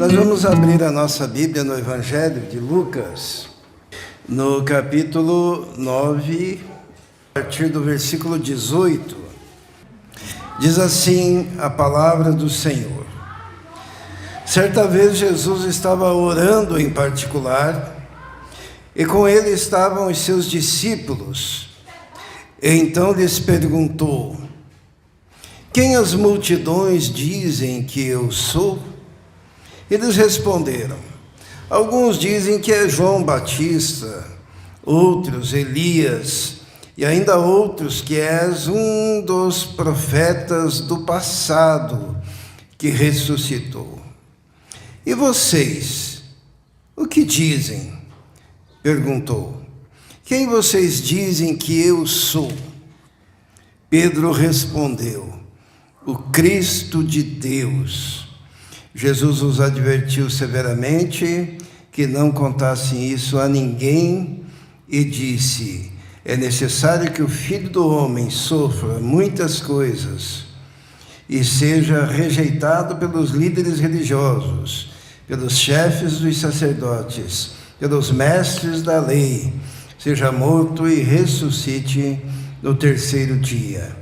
Nós vamos abrir a nossa Bíblia no Evangelho de Lucas, no capítulo 9, a partir do versículo 18. Diz assim a palavra do Senhor. Certa vez Jesus estava orando em particular, e com ele estavam os seus discípulos. E então lhes perguntou: quem as multidões dizem que eu sou? Eles responderam: alguns dizem que é João Batista, outros Elias, e ainda outros que és um dos profetas do passado que ressuscitou. E vocês, o que dizem? Perguntou. Quem vocês dizem que eu sou? Pedro respondeu: o Cristo de Deus. Jesus os advertiu severamente que não contassem isso a ninguém e disse: é necessário que o Filho do Homem sofra muitas coisas e seja rejeitado pelos líderes religiosos, pelos chefes dos sacerdotes, pelos mestres da lei, seja morto e ressuscite no terceiro dia.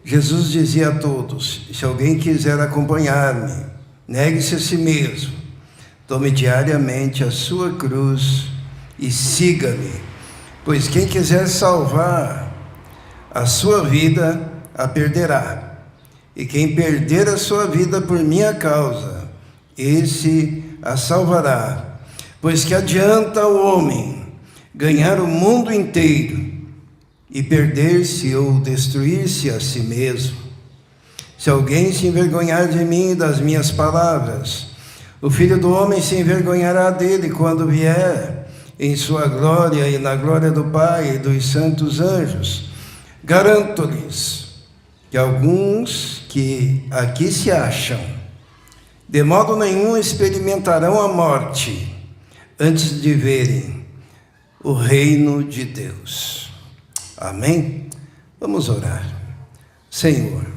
Jesus dizia a todos: se alguém quiser acompanhar-me, negue-se a si mesmo, tome diariamente a sua cruz e siga-me, pois quem quiser salvar a sua vida, a perderá. E quem perder a sua vida por minha causa, esse a salvará. Pois que adianta o homem ganhar o mundo inteiro e perder-se ou destruir-se a si mesmo? Se alguém se envergonhar de mim e das minhas palavras, o Filho do Homem se envergonhará dele quando vier em sua glória e na glória do Pai e dos santos anjos. Garanto-lhes que alguns que aqui se acham, de modo nenhum experimentarão a morte antes de verem o reino de Deus. Amém? Vamos orar. Senhor,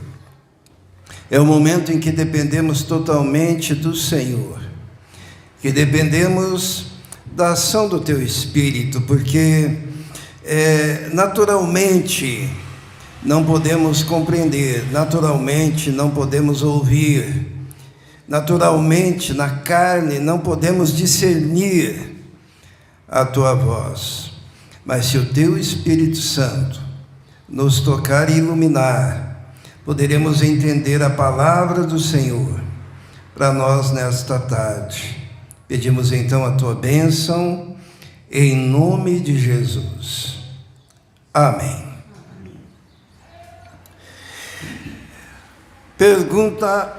é o momento em que dependemos totalmente do Senhor, que dependemos da ação do Teu Espírito, porque naturalmente não podemos compreender, naturalmente não podemos ouvir, naturalmente na carne não podemos discernir a Tua voz. Mas se o Teu Espírito Santo nos tocar e iluminar, poderemos entender a palavra do Senhor para nós nesta tarde. Pedimos então a Tua bênção, em nome de Jesus. Amém. Pergunta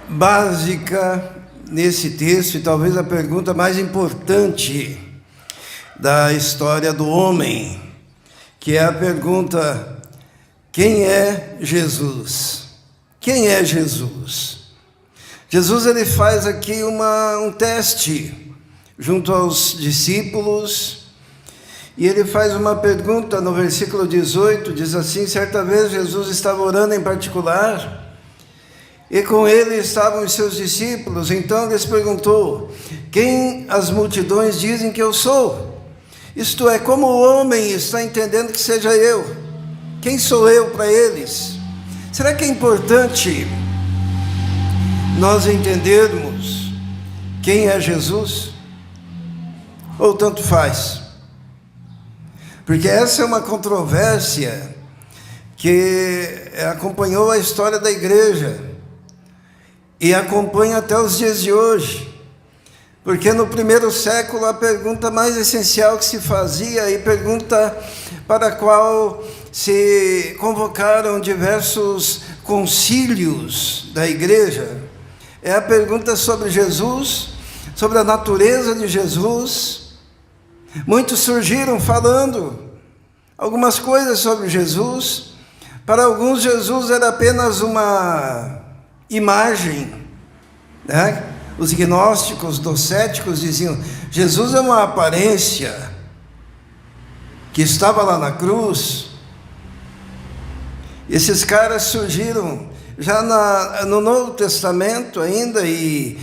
básica nesse texto, e talvez a pergunta mais importante da história do homem, que é a pergunta: quem é Jesus? Quem é Jesus? Jesus ele faz aqui um teste junto aos discípulos, e ele faz uma pergunta no versículo 18, diz assim: certa vez Jesus estava orando em particular, e com ele estavam os seus discípulos. Então lhes perguntou: quem as multidões dizem que eu sou? Isto é, como o homem está entendendo que seja eu? Quem sou eu para eles? Será que é importante nós entendermos quem é Jesus? Ou tanto faz? Porque essa é uma controvérsia que acompanhou a história da igreja e acompanha até os dias de hoje. Porque no primeiro século a pergunta mais essencial que se fazia, e pergunta para a qual se convocaram diversos concílios da igreja, é a pergunta sobre Jesus, sobre a natureza de Jesus. Muitos surgiram falando algumas coisas sobre Jesus. Para alguns, Jesus era apenas uma imagem, né? Os gnósticos, docéticos diziam: Jesus é uma aparência que estava lá na cruz. Esses caras surgiram já no Novo Testamento ainda, e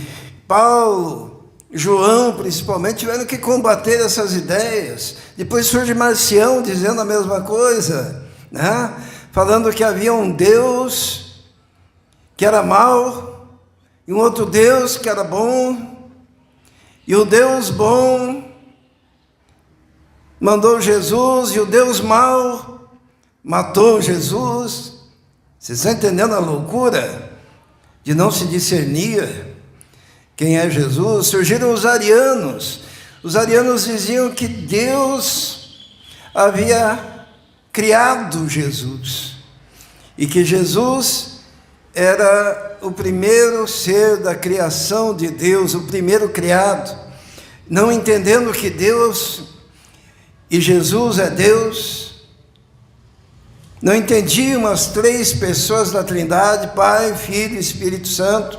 Paulo, João principalmente, tiveram que combater essas ideias. Depois surge Marcião dizendo a mesma coisa, né? Falando que havia um Deus que era mau e um outro Deus que era bom, e o Deus bom mandou Jesus e o Deus mau matou Jesus. Vocês estão entendendo a loucura de não se discernir quem é Jesus? Surgiram os arianos. Os arianos diziam que Deus havia criado Jesus e que Jesus era o primeiro ser da criação de Deus, o primeiro criado, não entendendo que Deus e Jesus é Deus. Não entendiam as três pessoas da Trindade, Pai, Filho e Espírito Santo.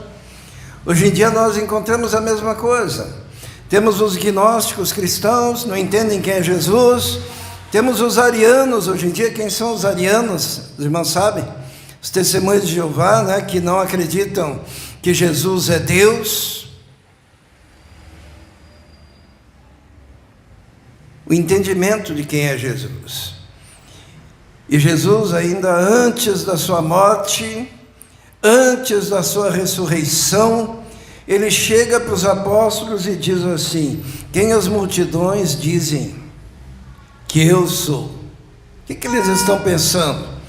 Hoje em dia nós encontramos a mesma coisa. Temos os gnósticos cristãos, não entendem quem é Jesus. Temos os arianos, hoje em dia. Quem são os arianos? Os irmãos sabem? Os testemunhos de Jeová, né, que não acreditam que Jesus é Deus. O entendimento de quem é Jesus. E Jesus, ainda antes da sua morte, antes da sua ressurreição, ele chega para os apóstolos e diz assim: quem as multidões dizem que eu sou? O que eles estão pensando?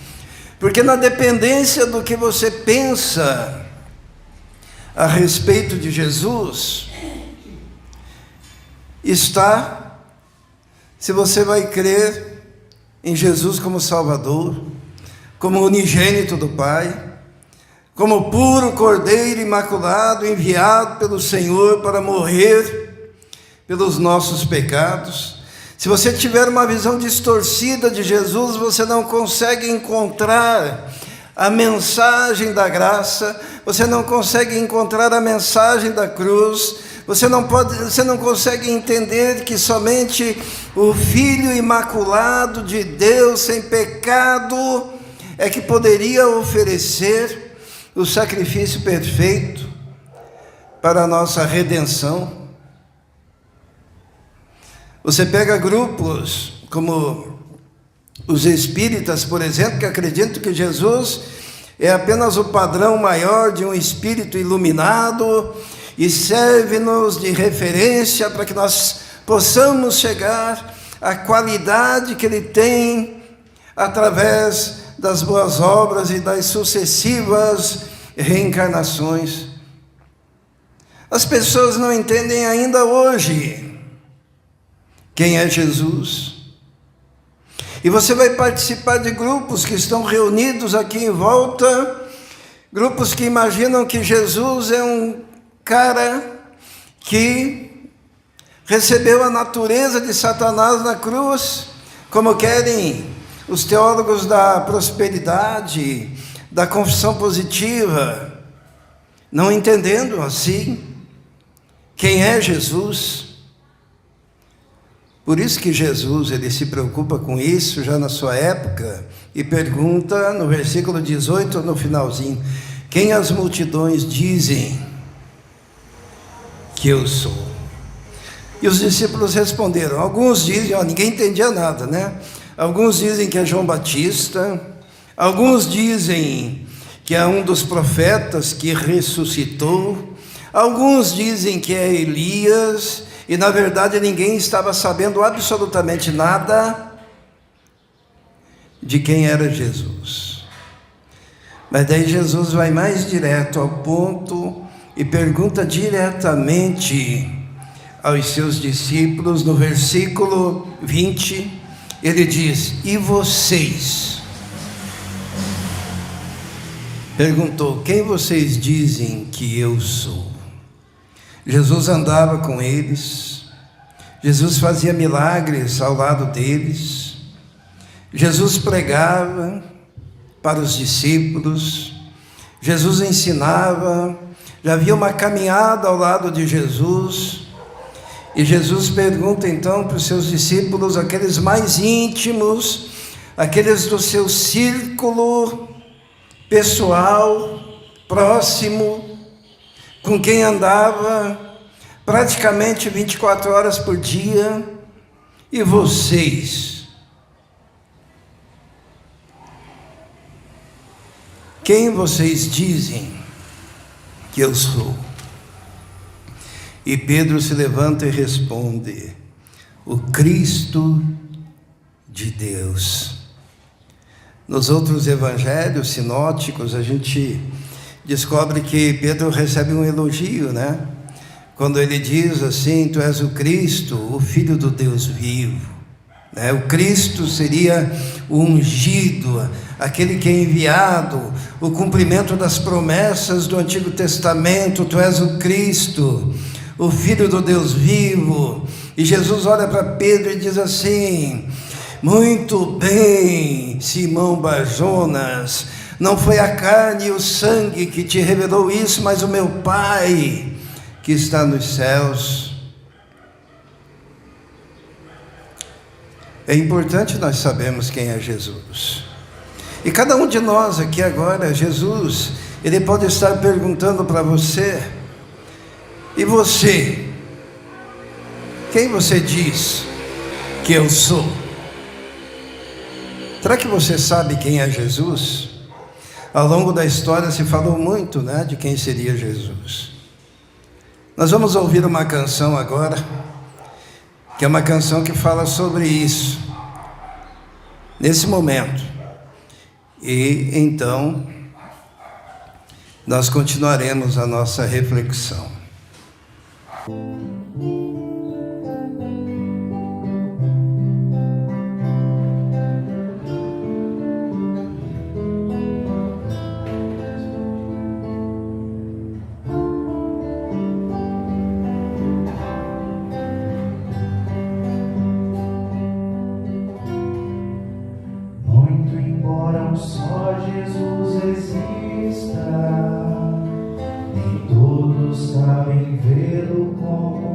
Porque na dependência do que você pensa a respeito de Jesus, está se você vai crer em Jesus como Salvador, como unigênito do Pai, como puro Cordeiro imaculado, enviado pelo Senhor para morrer pelos nossos pecados. Se você tiver uma visão distorcida de Jesus, você não consegue encontrar a mensagem da graça, você não consegue encontrar a mensagem da cruz. Você não consegue entender que somente o Filho imaculado de Deus, sem pecado, é que poderia oferecer o sacrifício perfeito para a nossa redenção. Você pega grupos como os espíritas, por exemplo, que acreditam que Jesus é apenas o padrão maior de um espírito iluminado, e serve-nos de referência para que nós possamos chegar à qualidade que Ele tem através das boas obras e das sucessivas reencarnações. As pessoas não entendem ainda hoje quem é Jesus. E você vai participar de grupos que estão reunidos aqui em volta, grupos que imaginam que Jesus é um cara que recebeu a natureza de Satanás na cruz, como querem os teólogos da prosperidade, da confissão positiva, não entendendo assim quem é Jesus. Por isso que Jesus, ele se preocupa com isso já na sua época e pergunta no versículo 18, no finalzinho: quem as multidões dizem que eu sou? E os discípulos responderam. Alguns dizem, ninguém entendia nada, né? Alguns dizem que é João Batista, alguns dizem que é um dos profetas que ressuscitou, alguns dizem que é Elias, e na verdade ninguém estava sabendo absolutamente nada de quem era Jesus. Mas daí Jesus vai mais direto ao ponto e pergunta diretamente aos seus discípulos. No versículo 20, ele diz: e vocês? Perguntou: quem vocês dizem que eu sou? Jesus andava com eles, Jesus fazia milagres ao lado deles, Jesus pregava para os discípulos, Jesus ensinava. Já havia uma caminhada ao lado de Jesus, e Jesus pergunta então para os seus discípulos, aqueles mais íntimos, aqueles do seu círculo pessoal, próximo, com quem andava praticamente 24 horas por dia. E vocês? Quem vocês dizem que eu sou? E Pedro se levanta e responde: o Cristo de Deus. Nos outros evangelhos sinóticos, a gente descobre que Pedro recebe um elogio, né? Quando ele diz assim: tu és o Cristo, o Filho do Deus vivo. Né? O Cristo seria o ungido, aquele que é enviado, o cumprimento das promessas do Antigo Testamento. Tu és o Cristo, o Filho do Deus vivo. E Jesus olha para Pedro e diz assim: muito bem, Simão Bar-Jonas, não foi a carne e o sangue que te revelou isso, mas o meu Pai que está nos céus. É importante nós sabermos quem é Jesus. E cada um de nós aqui agora, Jesus, ele pode estar perguntando para você: e você? Quem você diz que eu sou? Será que você sabe quem é Jesus? Ao longo da história se falou muito, né, de quem seria Jesus. Nós vamos ouvir uma canção agora, que é uma canção que fala sobre isso, nesse momento. E então, nós continuaremos a nossa reflexão. Só Jesus exista, nem todos sabem vê-lo como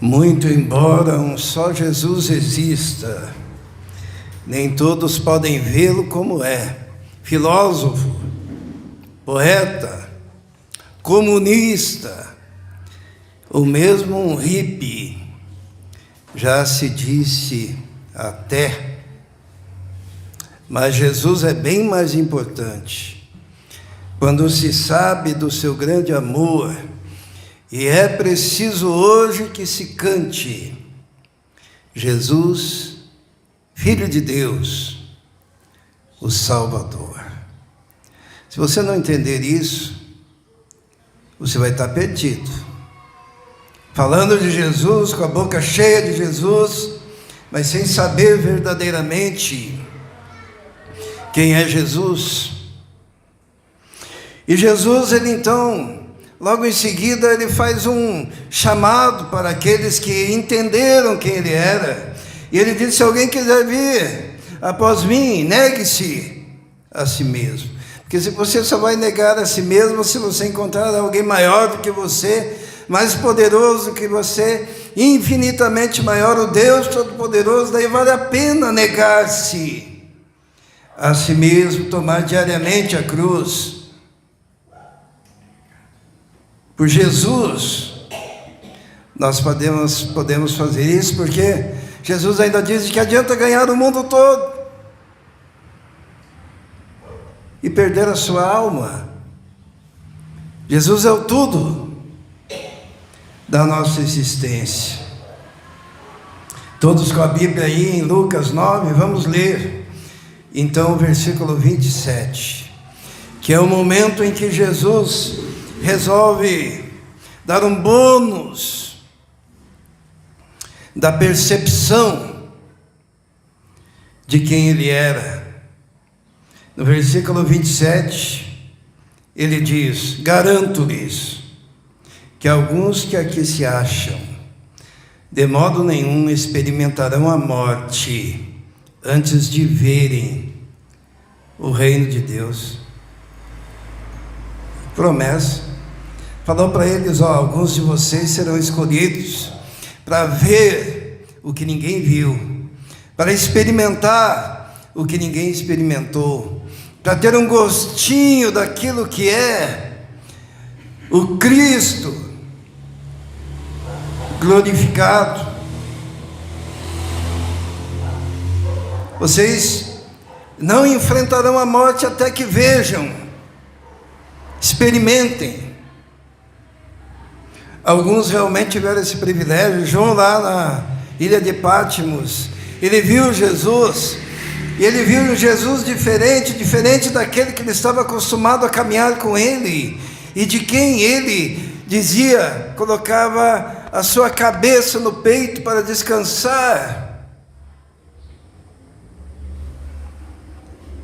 Muito embora um só Jesus exista, nem todos podem vê-lo como é. Filósofo, poeta, comunista, ou mesmo um hippie, já se disse até. Mas Jesus é bem mais importante. Quando se sabe do seu grande amor, e é preciso hoje que se cante: Jesus, Filho de Deus, o Salvador. Se você não entender isso, você vai estar perdido. Falando de Jesus, com a boca cheia de Jesus, mas sem saber verdadeiramente quem é Jesus. E Jesus, ele então, logo em seguida, ele faz um chamado para aqueles que entenderam quem ele era. E ele disse: se alguém quiser vir após mim, negue-se a si mesmo. Porque se você só vai negar a si mesmo se você encontrar alguém maior do que você, mais poderoso que você, infinitamente maior, o Deus Todo-Poderoso, daí vale a pena negar-se a si mesmo, tomar diariamente a cruz. Por Jesus, nós podemos fazer isso, porque Jesus ainda diz que adianta ganhar o mundo todo e perder a sua alma. Jesus é o tudo da nossa existência. Todos com a Bíblia aí em Lucas 9, vamos ler então o versículo 27, que é o momento em que Jesus resolve dar um bônus da percepção de quem ele era. No versículo 27, ele diz: garanto-lhes que alguns que aqui se acham, de modo nenhum experimentarão a morte antes de verem o reino de Deus. Promessa. Falou para eles: alguns de vocês serão escolhidos para ver o que ninguém viu, para experimentar o que ninguém experimentou, para ter um gostinho daquilo que é o Cristo glorificado. Vocês não enfrentarão a morte até que vejam, experimentem. Alguns realmente tiveram esse privilégio. João, lá na ilha de Patmos, ele viu Jesus, e ele viu um Jesus diferente daquele que ele estava acostumado a caminhar com ele, e de quem ele dizia, colocava a sua cabeça no peito para descansar.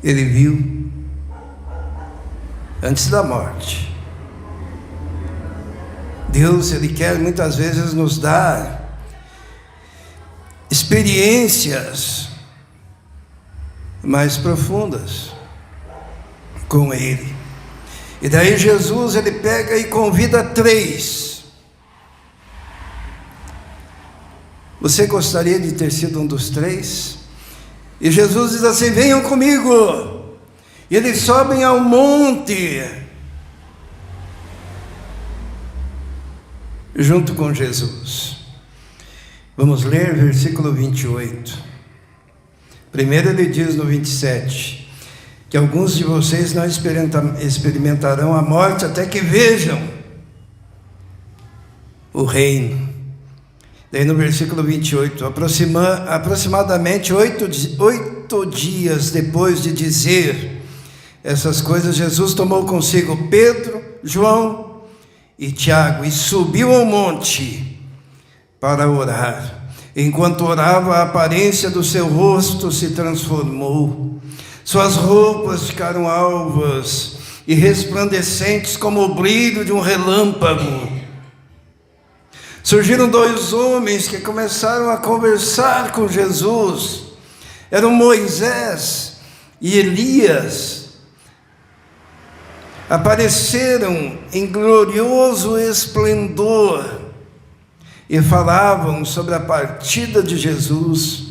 Ele viu antes da morte. Deus, ele quer muitas vezes nos dar experiências mais profundas com ele. E daí Jesus, ele pega e convida 3. Você gostaria de ter sido um dos 3? E Jesus diz assim: venham comigo. E eles sobem ao monte junto com Jesus. Vamos ler versículo 28. Primeiro ele diz no 27, que alguns de vocês não experimentarão a morte até que vejam o reino. Daí no versículo 28, aproximadamente 8 dias depois de dizer essas coisas, Jesus tomou consigo Pedro, João e Tiago e subiu ao monte para orar. Enquanto orava, a aparência do seu rosto se transformou. Suas roupas ficaram alvas e resplandecentes como o brilho de um relâmpago. Surgiram 2 homens que começaram a conversar com Jesus. Eram Moisés e Elias. Apareceram em glorioso esplendor, e falavam sobre a partida de Jesus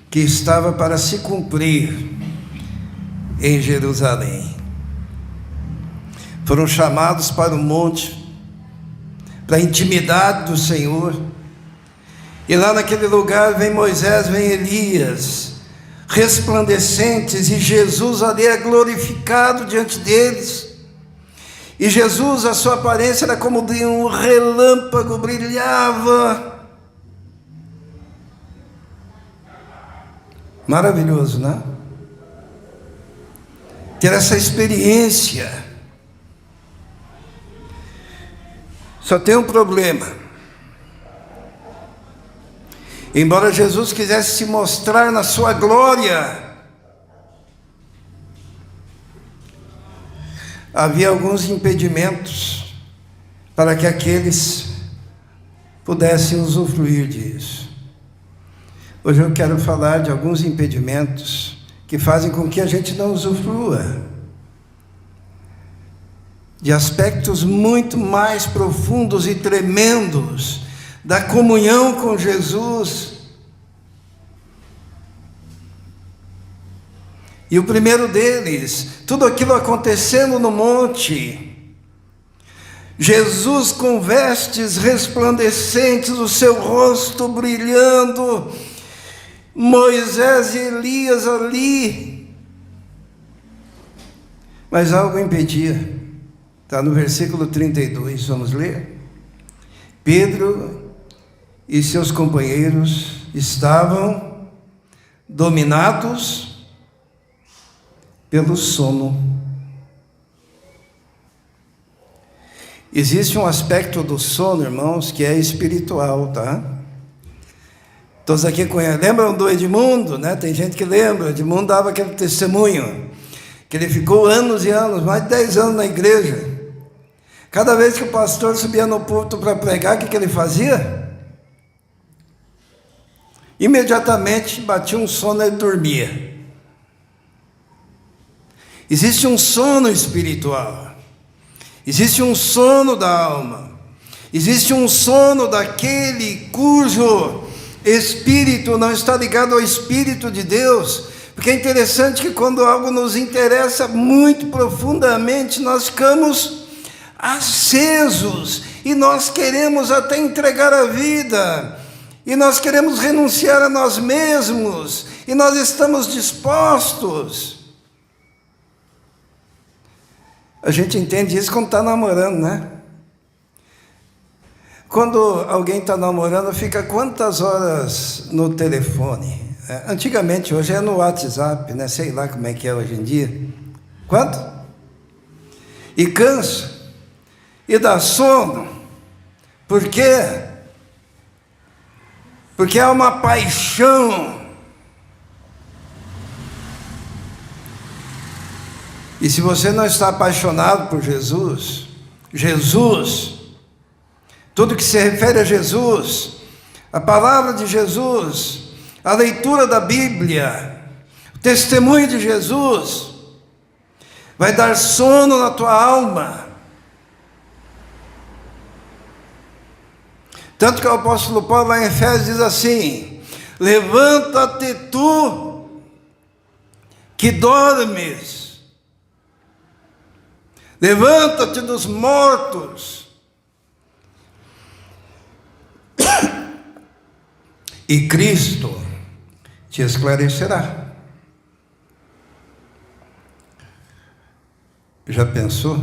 que estava para se cumprir em Jerusalém. Foram chamados para o monte, para a intimidade do Senhor, e lá naquele lugar vem Moisés, vem Elias, resplandecentes, e Jesus ali é glorificado diante deles. E Jesus, a sua aparência era como de um relâmpago, brilhava. Maravilhoso, né? Ter essa experiência. Só tem um problema. Embora Jesus quisesse se mostrar na sua glória, havia alguns impedimentos para que aqueles pudessem usufruir disso. Hoje eu quero falar de alguns impedimentos que fazem com que a gente não usufrua de aspectos muito mais profundos e tremendos da comunhão com Jesus. E o primeiro deles, tudo aquilo acontecendo no monte, Jesus com vestes resplandecentes, o seu rosto brilhando, Moisés e Elias ali, mas algo impedia. Está no versículo 32, vamos ler? Pedro e seus companheiros estavam dominados pelo sono. Existe um aspecto do sono, irmãos, que é espiritual, tá? Todos aqui conhecem, lembram do Edmundo, né? Tem gente que lembra, Edmundo dava aquele testemunho, que ele ficou anos e anos, mais de 10 anos na igreja. Cada vez que o pastor subia no púlpito para pregar, o que ele fazia? Imediatamente batia um sono e ele dormia. Existe um sono espiritual, existe um sono da alma, existe um sono daquele cujo espírito não está ligado ao Espírito de Deus, porque é interessante que quando algo nos interessa muito profundamente, nós ficamos acesos, e nós queremos até entregar a vida, e nós queremos renunciar a nós mesmos, e nós estamos dispostos. A gente entende isso quando está namorando, né? Quando alguém está namorando, fica quantas horas no telefone? Antigamente, hoje é no WhatsApp, né? Sei lá como é que é hoje em dia. Quanto? E cansa, e dá sono. Por quê? Porque é uma paixão. E se você não está apaixonado por Jesus, tudo que se refere a Jesus, a palavra de Jesus, a leitura da Bíblia, o testemunho de Jesus, vai dar sono na tua alma. Tanto que o apóstolo Paulo lá em Efésios diz assim: levanta-te tu, que dormes, levanta-te dos mortos, e Cristo te esclarecerá. Já pensou?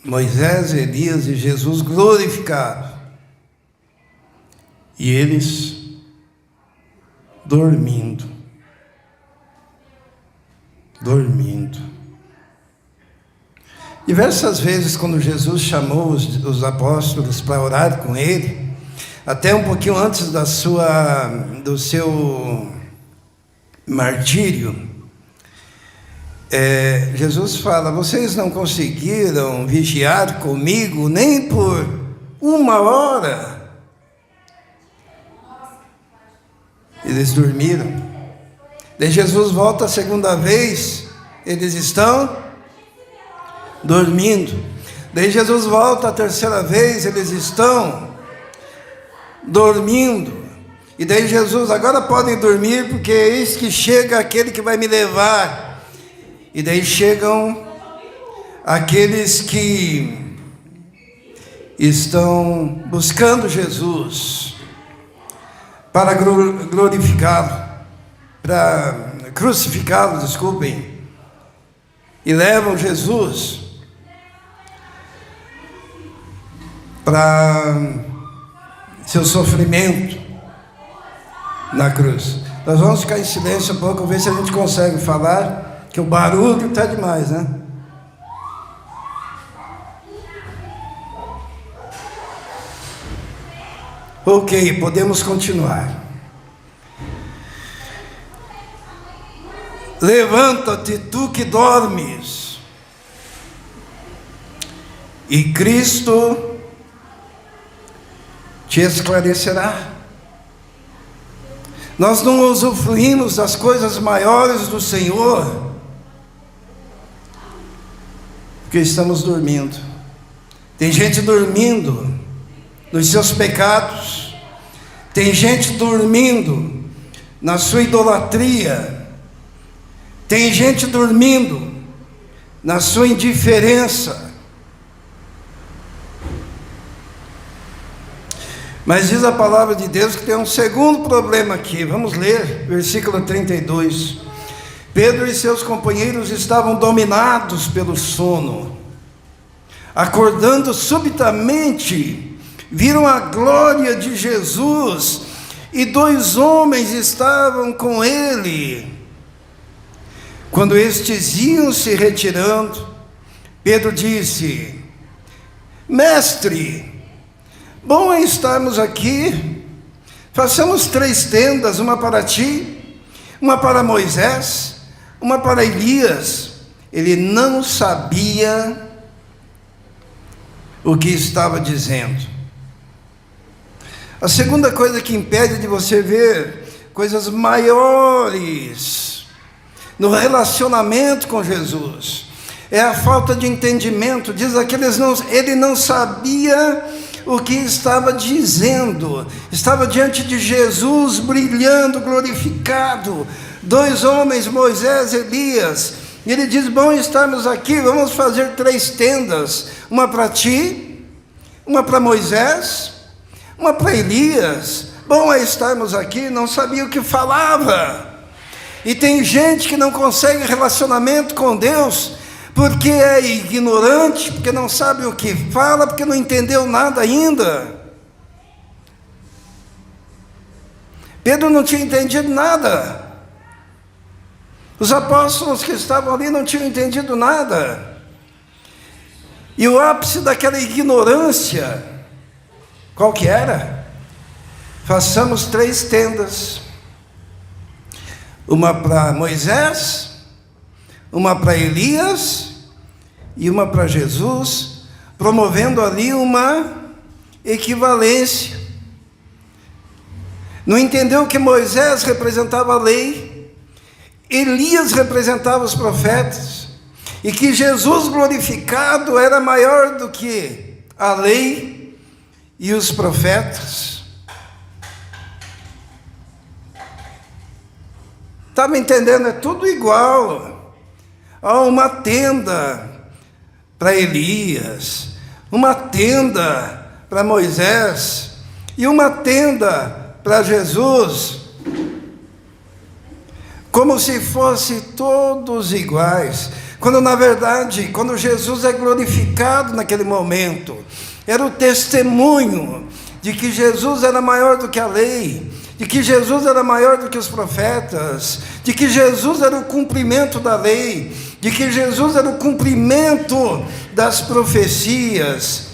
Moisés, Elias e Jesus glorificados, e eles dormindo. Diversas vezes, quando Jesus chamou os apóstolos para orar com ele, até um pouquinho antes do seu martírio, Jesus fala: vocês não conseguiram vigiar comigo nem por 1 hora. Eles dormiram. Daí Jesus volta a segunda vez, eles estão dormindo. Daí Jesus volta a terceira vez, eles estão dormindo. E daí Jesus: agora podem dormir, porque eis que chega aquele que vai me levar. E daí chegam aqueles que estão buscando Jesus para glorificá-lo, para crucificá-lo, desculpem, e levam Jesus para seu sofrimento na cruz. Nós vamos ficar em silêncio um pouco, ver se a gente consegue falar, que o barulho está demais, né? Ok, podemos continuar. Levanta-te, tu que dormes, e Cristo te esclarecerá. Nós não usufruímos das coisas maiores do Senhor, porque estamos dormindo. Tem gente dormindo nos seus pecados, tem gente dormindo na sua idolatria, tem gente dormindo na sua indiferença. Mas diz a palavra de Deus que tem um segundo problema aqui. Vamos ler, versículo 32. Pedro e seus companheiros estavam dominados pelo sono. Acordando subitamente, viram a glória de Jesus, e 2 homens estavam com ele. Quando estes iam se retirando, Pedro disse: Mestre, bom é estarmos aqui. Façamos 3 tendas, uma para ti, uma para Moisés, uma para Elias. Ele não sabia o que estava dizendo. A segunda coisa que impede de você ver coisas maiores no relacionamento com Jesus é a falta de entendimento. Diz aqui, ele não sabia o que estava dizendo. Estava diante de Jesus, brilhando, glorificado. 2 homens, Moisés e Elias. E ele diz: bom estarmos aqui, vamos fazer 3 tendas. Uma para ti, uma para Moisés, uma para Elias. Bom é estarmos aqui. Não sabia o que falava. E tem gente que não consegue relacionamento com Deus, porque é ignorante, porque não sabe o que fala, porque não entendeu nada ainda. Pedro não tinha entendido nada. Os apóstolos que estavam ali não tinham entendido nada. E o ápice daquela ignorância, qual que era? Façamos 3 tendas. Uma para Moisés, uma para Elias e uma para Jesus, promovendo ali uma equivalência. Não entendeu que Moisés representava a lei, Elias representava os profetas, e que Jesus glorificado era maior do que a lei e os profetas. Estava entendendo? É tudo igual. Há uma tenda para Elias, uma tenda para Moisés e uma tenda para Jesus, como se fossem todos iguais, quando na verdade, quando Jesus é glorificado naquele momento, era o testemunho de que Jesus era maior do que a lei, de que Jesus era maior do que os profetas, de que Jesus era o cumprimento da lei, de que Jesus era o cumprimento das profecias.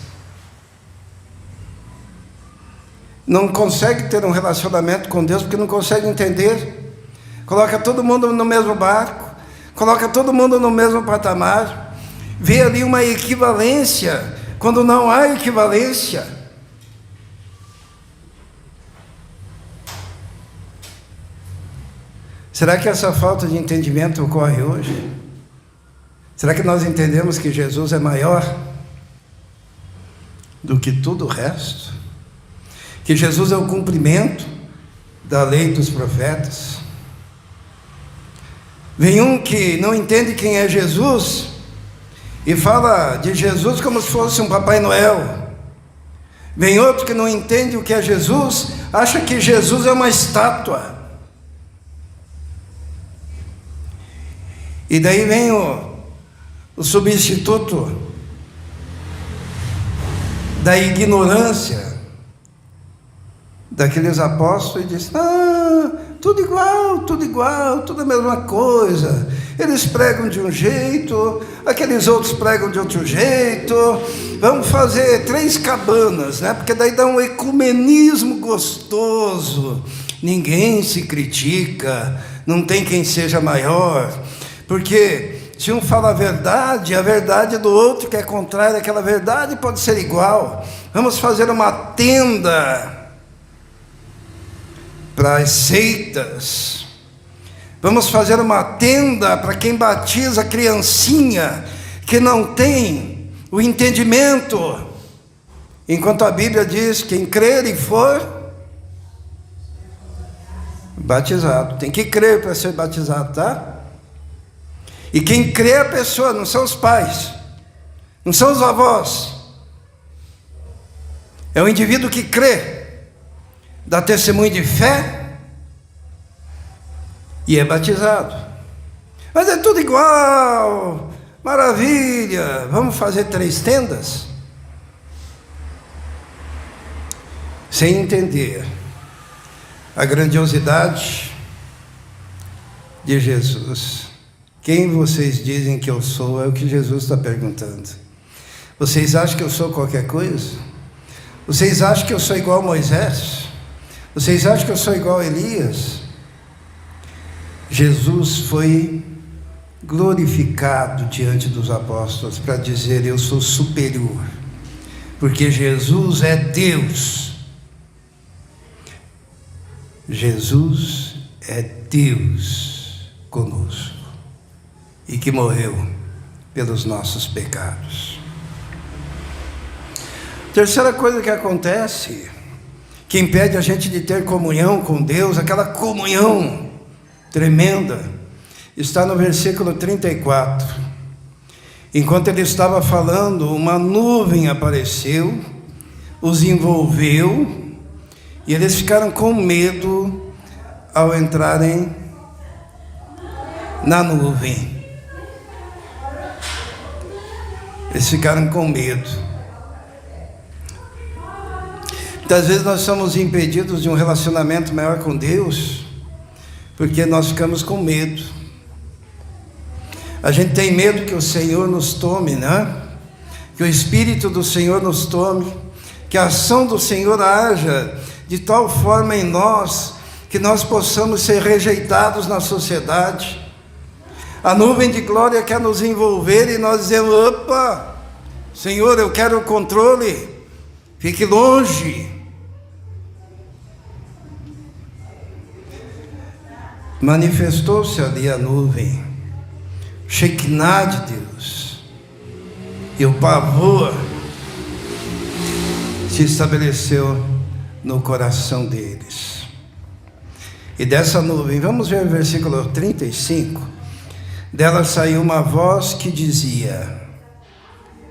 Não consegue ter um relacionamento com Deus porque não consegue entender. Coloca todo mundo no mesmo barco, coloca todo mundo no mesmo patamar, vê ali uma equivalência, quando não há equivalência. Será que essa falta de entendimento ocorre hoje? Será que nós entendemos que Jesus é maior do que tudo o resto? que Jesus é o cumprimento da lei dos profetas. Vem um que não entende quem é Jesus e fala de Jesus como se fosse um Papai Noel. Vem outro que não entende o que é Jesus, acha que Jesus é uma estátua. E daí vem o substituto da ignorância daqueles apóstolos e diz: tudo igual, tudo a mesma coisa. Eles pregam de um jeito, aqueles outros pregam de outro jeito. Vamos fazer 3 cabanas, né? Porque daí dá um ecumenismo gostoso. Ninguém se critica, não tem quem seja maior. Porque se um fala a verdade do outro que é contrária àquela verdade pode ser igual. Vamos fazer uma tenda para as seitas. Vamos fazer uma tenda para quem batiza a criancinha que não tem o entendimento. Enquanto a Bíblia diz: quem crer e for batizado. Tem que crer para ser batizado, tá? E quem crê é a pessoa, não são os pais, não são os avós. É o indivíduo que crê, dá testemunho de fé e é batizado. Mas é tudo igual, maravilha, vamos fazer 3 tendas? Sem entender a grandiosidade de Jesus. Quem vocês dizem que eu sou? É o que Jesus está perguntando. Vocês acham que eu sou qualquer coisa? Vocês acham que eu sou igual a Moisés? Vocês acham que eu sou igual a Elias? Jesus foi glorificado diante dos apóstolos para dizer: eu sou superior, porque Jesus é Deus. Jesus é Deus conosco e que morreu pelos nossos pecados. Terceira coisa que acontece, que impede a gente de ter comunhão com Deus, aquela comunhão tremenda, está no versículo 34. Enquanto ele estava falando, uma nuvem apareceu, os envolveu, e eles ficaram com medo ao entrarem na nuvem. Eles ficaram com medo. Muitas vezes nós somos impedidos de um relacionamento maior com Deus, porque nós ficamos com medo. A gente tem medo que o Senhor nos tome, né? Que o Espírito do Senhor nos tome, que a ação do Senhor haja de tal forma em nós, que nós possamos ser rejeitados na sociedade. A nuvem de glória quer nos envolver e nós dizemos: opa, Senhor, eu quero o controle, fique longe. Manifestou-se ali a nuvem, Shekinah de Deus, e o pavor se estabeleceu no coração deles. E dessa nuvem, vamos ver o versículo 35, dela saiu uma voz que dizia: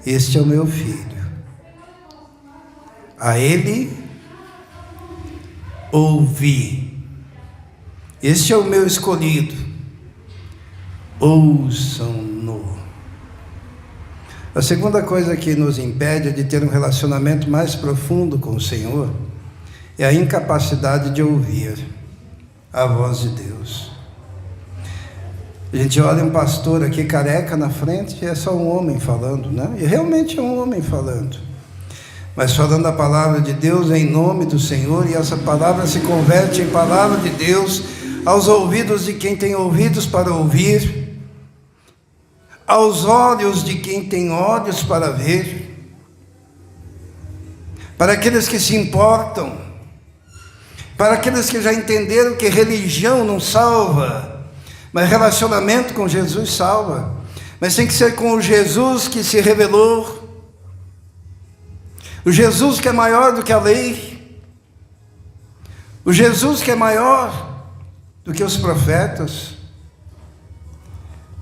este é o meu filho, a ele ouvi. Este é o meu escolhido, ouçam-no. A segunda coisa que nos impede de ter um relacionamento mais profundo com o Senhor é a incapacidade de ouvir a voz de Deus. A gente olha um pastor aqui careca na frente e é só um homem falando, né? E realmente é um homem falando, mas falando a palavra de Deus em nome do Senhor, e essa palavra se converte em palavra de Deus aos ouvidos de quem tem ouvidos para ouvir, aos olhos de quem tem olhos para ver, para aqueles que se importam, para aqueles que já entenderam que religião não salva, mas relacionamento com Jesus salva. Mas tem que ser com o Jesus que se revelou, o Jesus que é maior do que a lei, O Jesus que é maior do que os profetas,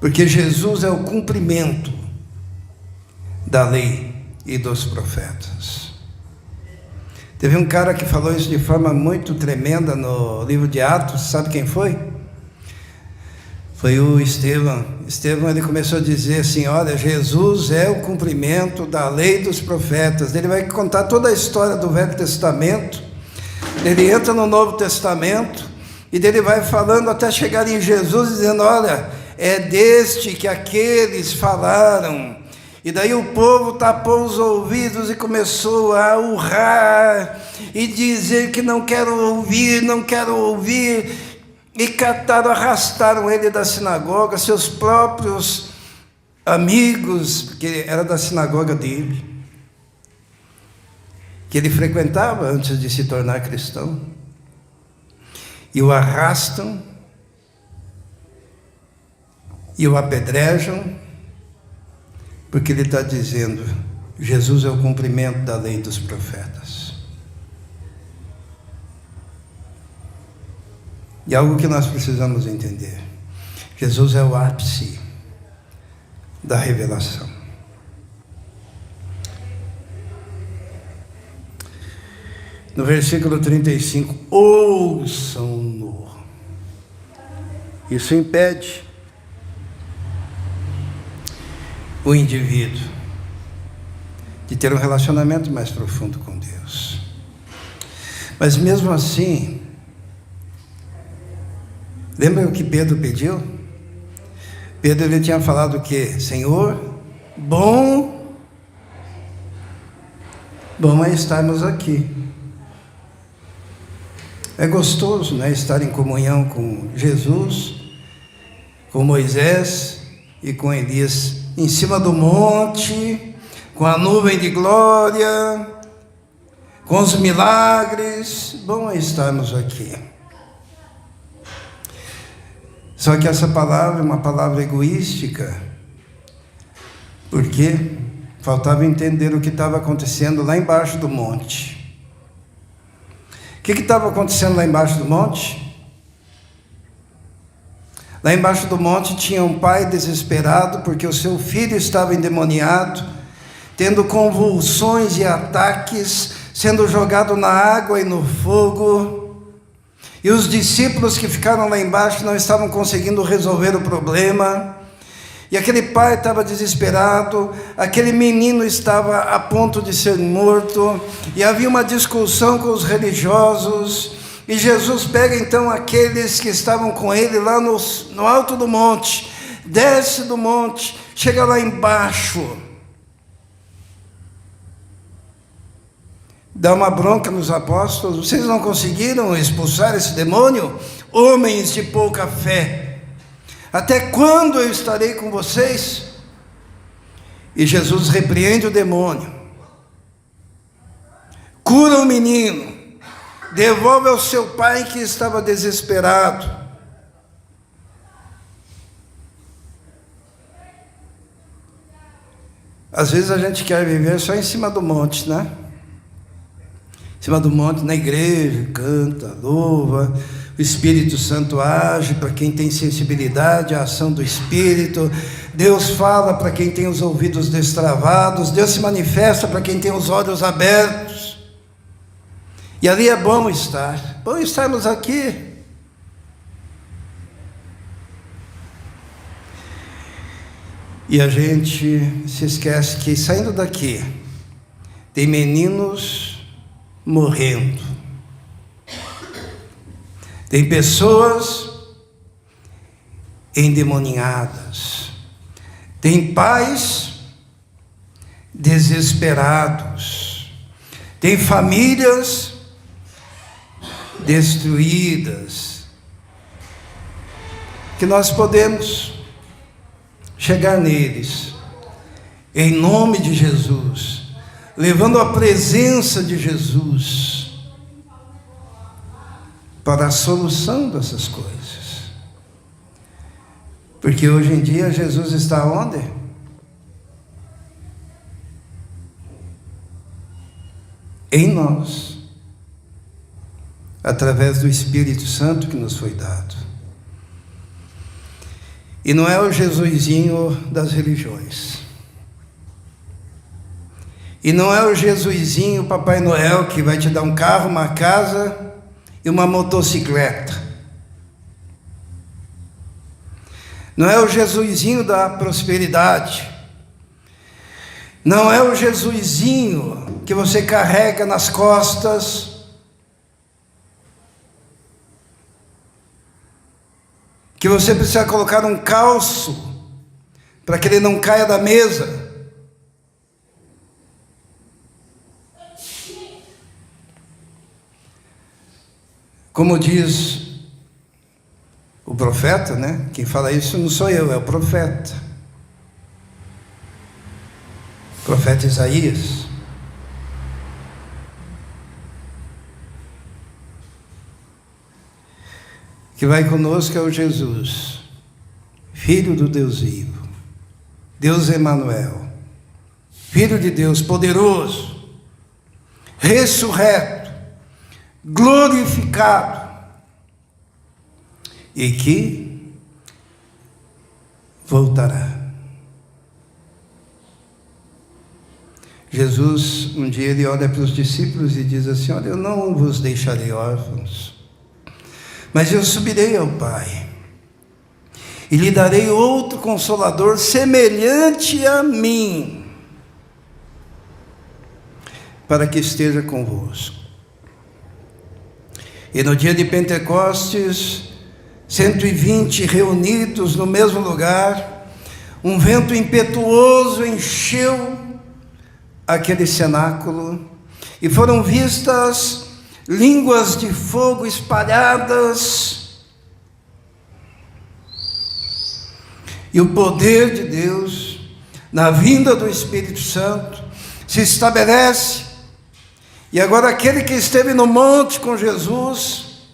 porque Jesus é o cumprimento da lei e dos profetas. Teve um cara que falou isso de forma muito tremenda no livro de Atos, sabe quem foi? Foi o Estevão. Estevão, ele começou a dizer assim, olha, Jesus é o cumprimento da lei dos profetas. Ele vai contar toda a história do Velho Testamento, ele entra no Novo Testamento, e ele vai falando até chegar em Jesus, dizendo, olha, é deste que aqueles falaram. E daí o povo tapou os ouvidos e começou a urrar e dizer que não quero ouvir, não quero ouvir. E cataram, arrastaram ele da sinagoga, seus próprios amigos, porque era da sinagoga dele, que ele frequentava antes de se tornar cristão, e o arrastam, e o apedrejam, porque ele está dizendo, Jesus é o cumprimento da lei dos profetas. E algo que nós precisamos entender, Jesus é o ápice da revelação. No versículo 35, ouçam-no. Isso impede o indivíduo de ter um relacionamento mais profundo com Deus. Mas mesmo assim, lembra o que Pedro pediu? Pedro, ele tinha falado o quê? Senhor, bom é estarmos aqui. É gostoso, né, estar em comunhão com Jesus, com Moisés e com Elias, em cima do monte, com a nuvem de glória, com os milagres. Bom é estarmos aqui. Só que essa palavra é uma palavra egoística, porque faltava entender o que estava acontecendo lá embaixo do monte. O que estava acontecendo lá embaixo do monte? Lá embaixo do monte tinha um pai desesperado, porque o seu filho estava endemoniado, tendo convulsões e ataques, sendo jogado na água e no fogo. E os discípulos que ficaram lá embaixo não estavam conseguindo resolver o problema. E aquele pai estava desesperado, aquele menino estava a ponto de ser morto, e havia uma discussão com os religiosos, e Jesus pega então aqueles que estavam com ele lá no alto do monte, desce do monte, chega lá embaixo, dá uma bronca nos apóstolos, vocês não conseguiram expulsar esse demônio? Homens de pouca fé! Até quando eu estarei com vocês? E Jesus repreende o demônio, cura o menino, devolve ao seu pai que estava desesperado. Às vezes a gente quer viver só em cima do monte, né? Em cima do monte, na igreja, canta, louva, o Espírito Santo age para quem tem sensibilidade à ação do Espírito, Deus fala para quem tem os ouvidos destravados, Deus se manifesta para quem tem os olhos abertos, e ali é bom estarmos aqui. E a gente se esquece que saindo daqui, tem meninos morrendo, tem pessoas endemoniadas, tem pais desesperados, tem famílias destruídas, que nós podemos chegar neles, em nome de Jesus, levando a presença de Jesus para a solução dessas coisas. Porque hoje em dia Jesus está onde? Em nós. através do Espírito Santo que nos foi dado. E não é o Jesusinho das religiões. E não é o Jesusinho Papai Noel que vai te dar um carro, uma casa e uma motocicleta. Não é o Jesusinho da prosperidade. Não é o Jesusinho que você carrega nas costas, que você precisa colocar um calço para que ele não caia da mesa. Como diz o profeta, né? Quem fala isso não sou eu, é o profeta. O profeta Isaías. Que vai conosco é o Jesus, Filho do Deus vivo, Deus Emanuel, Filho de Deus poderoso, ressurreto, glorificado, e que voltará. Jesus, um dia ele olha para os discípulos e diz assim: olha, eu não vos deixarei órfãos, mas eu subirei ao Pai, e lhe darei outro Consolador semelhante a mim, para que esteja convosco. E no dia de Pentecostes, 120 reunidos no mesmo lugar, um vento impetuoso encheu aquele cenáculo, e foram vistas línguas de fogo espalhadas, e o poder de Deus, na vinda do Espírito Santo, se estabelece. E agora aquele que esteve no monte com Jesus,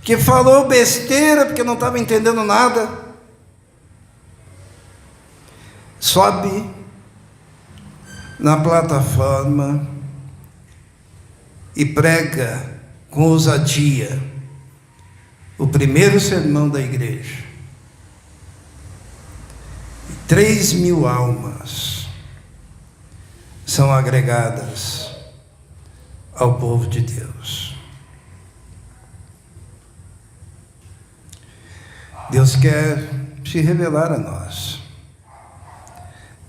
que falou besteira porque não estava entendendo nada, sobe na plataforma e prega com ousadia o primeiro sermão da igreja. 3.000 almas são agregadas ao povo de Deus. Deus quer se revelar a nós.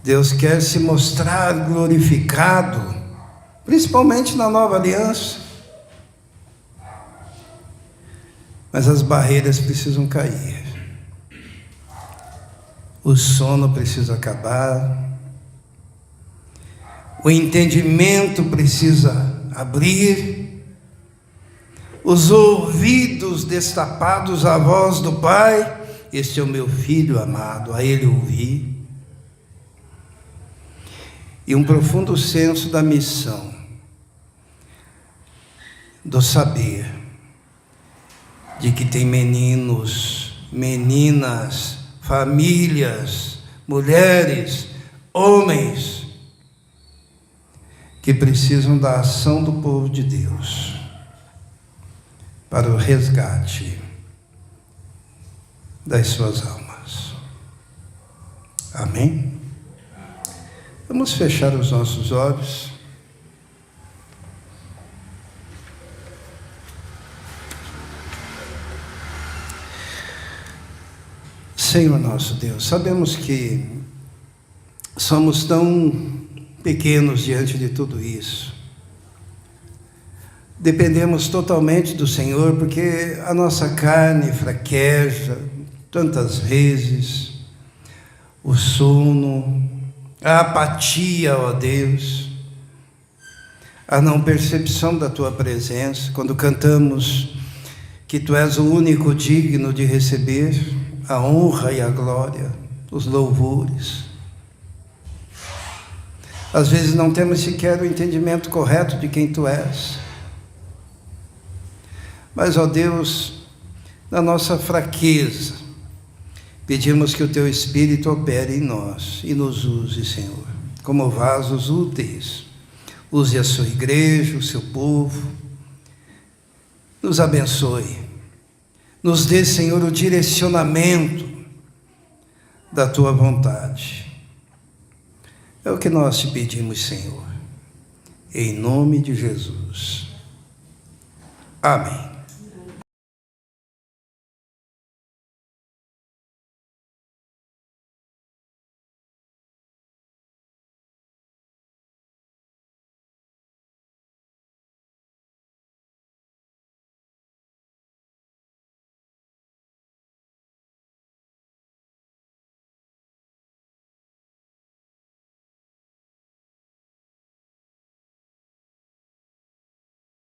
Deus quer se mostrar glorificado, principalmente na nova aliança. Mas as barreiras precisam cair. O sono precisa acabar. O entendimento precisa abrir. Os ouvidos destapados à voz do Pai. Este é o meu filho amado, a ele ouvi. E um profundo senso da missão, do saber, de que tem meninos, meninas, famílias, mulheres, homens, que precisam da ação do povo de Deus, para o resgate das suas almas. Amém? Vamos fechar os nossos olhos. Senhor nosso Deus, sabemos que somos tão pequenos diante de tudo isso. Dependemos totalmente do Senhor, porque a nossa carne fraqueja tantas vezes, o sono, a apatia, ó Deus, a não percepção da Tua presença, quando cantamos que Tu és o único digno de receber a honra e a glória, os louvores. Às vezes não temos sequer o entendimento correto de quem Tu és. Mas, ó Deus, na nossa fraqueza, pedimos que o Teu Espírito opere em nós e nos use, Senhor, como vasos úteis. Use a Sua igreja, o Seu povo, Nos abençoe. Nos dê, Senhor, o direcionamento da Tua vontade. É o que nós te pedimos, Senhor. Em nome de Jesus. Amém.